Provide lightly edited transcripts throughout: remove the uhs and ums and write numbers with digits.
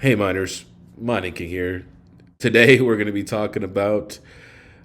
Hey miners, Mining King here. Today we're going to be talking about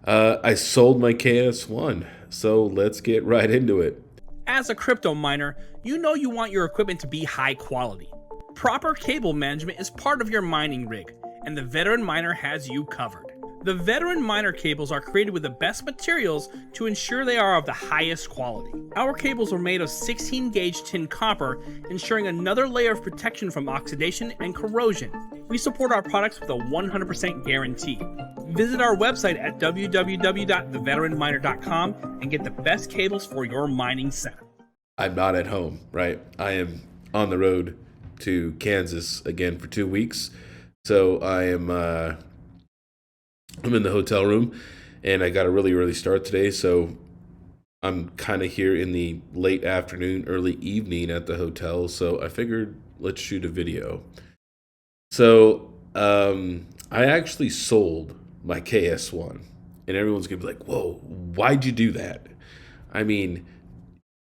I sold my KS1. So let's get right into it. As a crypto miner, you know you want your equipment to be high quality. Proper cable management is part of your mining rig, and the Veteran Miner has you covered. The Veteran Miner cables are created with the best materials to ensure they are of the highest quality. Our cables are made of 16 gauge tin copper, ensuring another layer of protection from oxidation and corrosion. We support our products with a 100% guarantee. Visit our website at www.theveteranminer.com and get the best cables for your mining setup. I'm not at home, right? I am on the road to Kansas again for 2 weeks. So I'm in the hotel room and I got a really early start today. So I'm kind of here in the late afternoon, early evening at the hotel. So I figured let's shoot a video. So I actually sold my KS1, and everyone's gonna be like, "Whoa, why'd you do that?" I mean,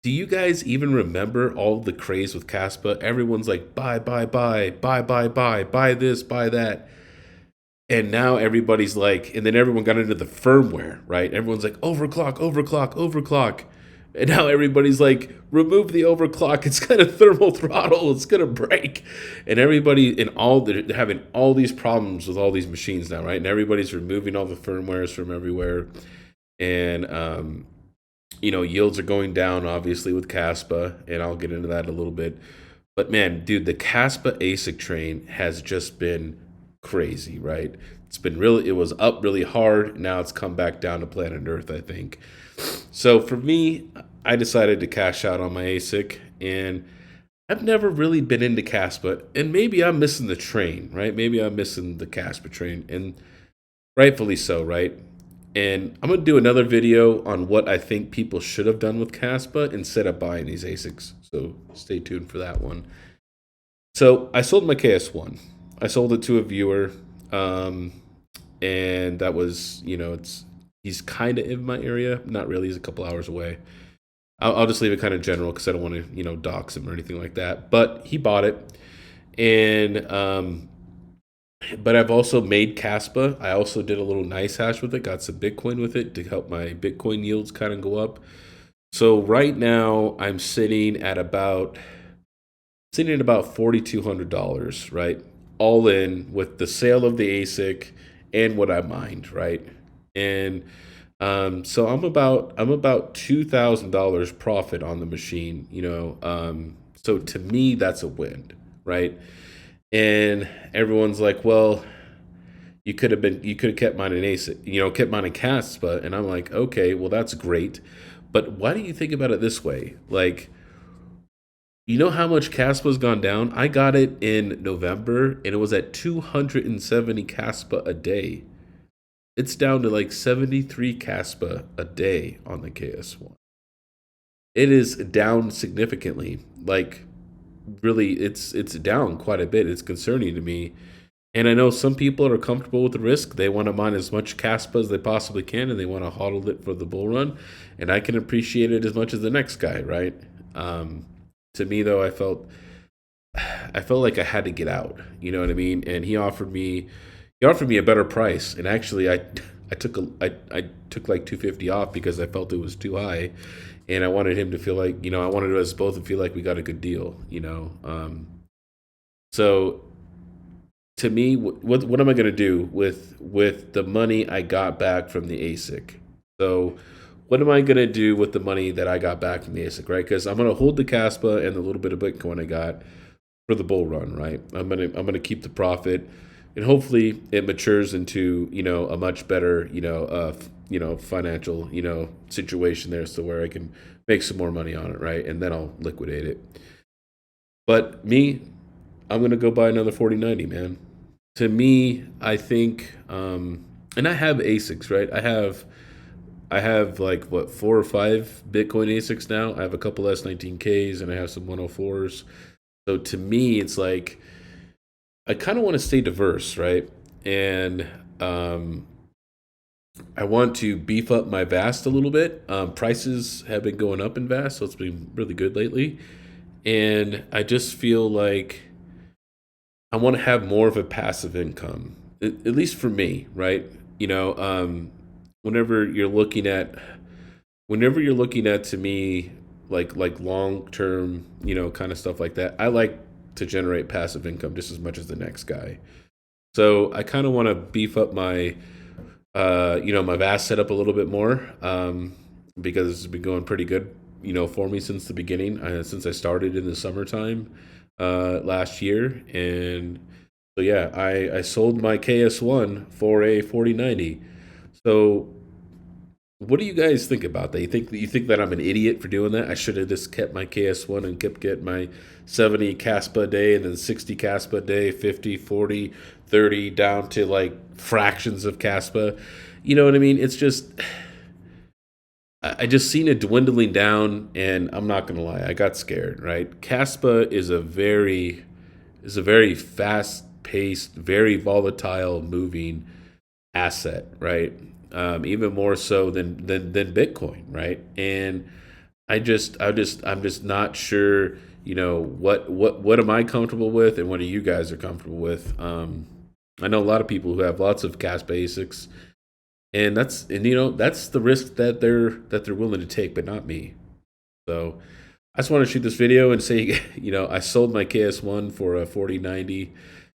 do you guys even remember all the craze with Caspa? Everyone's like, "Buy, buy, buy, buy, buy, buy, buy this, buy that," and now everybody's like, and then everyone got into the firmware, right? Everyone's like, "Overclock, overclock, overclock." And now everybody's like, remove the overclock. It's gonna thermal throttle. It's gonna break. And everybody in all they're having all these problems with all these machines now, right? And everybody's removing all the firmwares from everywhere. And yields are going down obviously with Caspa, and I'll get into that a little bit. But man, dude, the Caspa ASIC train has just been crazy, right? It was up really hard. Now it's come back down to planet Earth, I think. So for me, I decided to cash out on my ASIC, and I've never really been into Caspa, and maybe I'm missing the train, right? Maybe I'm missing the Caspa train, and rightfully so, right? And I'm gonna do another video on what I think people should have done with Caspa instead of buying these ASICs. So stay tuned for that one. So I sold my KS1. I sold it to a viewer, and that was, he's kind of in my area, not really. He's a couple hours away. I'll just leave it kind of general because I don't want to, dox him or anything like that. But he bought it, and but I've also made Caspa. I also did a little nice hash with it, got some Bitcoin with it to help my Bitcoin yields kind of go up. So right now I'm sitting at about $4,200, right? All in with the sale of the ASIC and what I mined, right? And so I'm about $2,000 profit on the machine, so to me that's a win, right? And everyone's like, well, you could have kept mining ASIC, kept mining Caspa, and I'm like, okay, well that's great, but why do you think about it this way? Like, you know how much Caspa's gone down? I got it in November and it was at 270 Caspa a day. It's down to like 73 Caspa a day on the KS1. It is down significantly. Like, really, it's down quite a bit. It's concerning to me. And I know some people are comfortable with the risk. They want to mine as much Caspa as they possibly can, and they want to hodl it for the bull run. And I can appreciate it as much as the next guy, right? To me, though, I felt like I had to get out. You know what I mean? And he offered me a better price. And actually, I took like 250 off because I felt it was too high, and I wanted him to feel like, I wanted us both to feel like we got a good deal. So to me, what am I gonna do with the money I got back from the ASIC? So what am I gonna do with the money that I got back from the ASIC, right? Because I'm gonna hold the Caspa and the little bit of Bitcoin I got for the bull run, right? I'm gonna keep the profit, and hopefully it matures into a much better financial situation there, so where I can make some more money on it, right? And then I'll liquidate it. But me, I'm gonna go buy another 4090, man. To me, I think, and I have ASICs, right? I have like what, 4 or 5 Bitcoin ASICs now. I have a couple S19Ks and I have some 104s. So to me, it's like I kind of want to stay diverse, right? And I want to beef up my Vast a little bit. Prices have been going up in Vast, so it's been really good lately. And I just feel like I want to have more of a passive income, at least for me, right? You know, whenever you're looking at, whenever you're looking at to me like long term, kind of stuff like that, I like to generate passive income just as much as the next guy. So I kind of want to beef up my my VAS setup a little bit more, because it's been going pretty good, for me since the beginning, since I started in the summertime last year. And so yeah, I sold my KS1 for a 4090. So what do you guys think about that? You think that I'm an idiot for doing that? I should have just kept my KS1 and kept getting my 70 Caspa a day and then 60 Caspa a day, 50, 40, 30, down to like fractions of Caspa. You know what I mean? It's just I just seen it dwindling down, and I'm not gonna lie, I got scared. Right, Caspa is a very fast paced, very volatile, moving asset. Right, even more so than Bitcoin. Right, and I'm just not sure. What am I comfortable with, and what are you guys are comfortable with? I know a lot of people who have lots of Caspa ASICs, and that's the risk that they're willing to take, but not me. So I just want to shoot this video and say, I sold my KS1 for a 4090,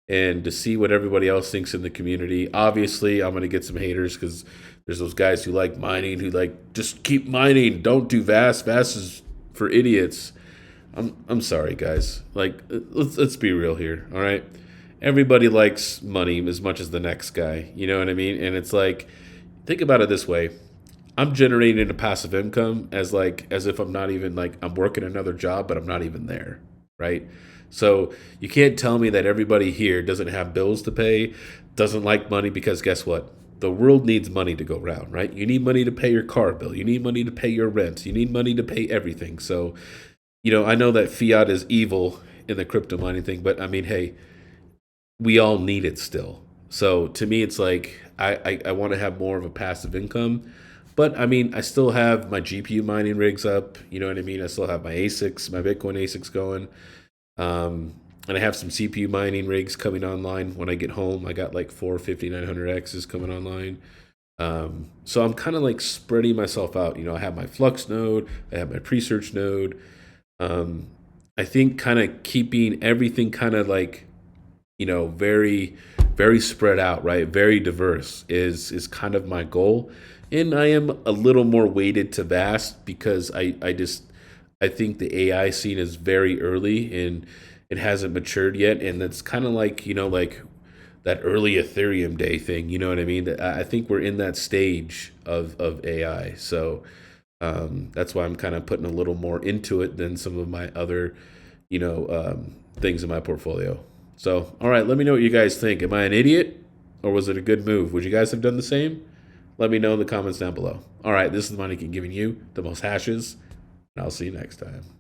and to see what everybody else thinks in the community. Obviously, I'm gonna get some haters because there's those guys who like mining, who like just keep mining, don't do VAS. VAS is for idiots. I'm sorry, guys. Like, let's be real here, all right? Everybody likes money as much as the next guy. You know what I mean? And it's like, think about it this way: I'm generating a passive income as if I'm not even, like, I'm working another job, but I'm not even there, right? So you can't tell me that everybody here doesn't have bills to pay, doesn't like money, because guess what? The world needs money to go around, right? You need money to pay your car bill. You need money to pay your rent. You need money to pay everything. So, I know that fiat is evil in the crypto mining thing, but I mean, hey, we all need it still. So to me, it's like I want to have more of a passive income. But I mean, I still have my GPU mining rigs up. You know what I mean? I still have my ASICs, my Bitcoin ASICs going. And I have some CPU mining rigs coming online when I get home. I got like four 5900Xs coming online. So I'm kind of like spreading myself out. I have my Flux node, I have my Presearch node. Um, I think kind of keeping everything kind of like, very, very spread out, right? Very diverse is kind of my goal. And I am a little more weighted to vast because I think the AI scene is very early and it hasn't matured yet. And that's kind of like, like that early Ethereum day thing. You know what I mean? I think we're in that stage of AI. So that's why I'm kind of putting a little more into it than some of my other, things in my portfolio. So, all right, let me know what you guys think. Am I an idiot, or was it a good move? Would you guys have done the same? Let me know in the comments down below. All right, this is Money giving you the most hashes, and I'll see you next time.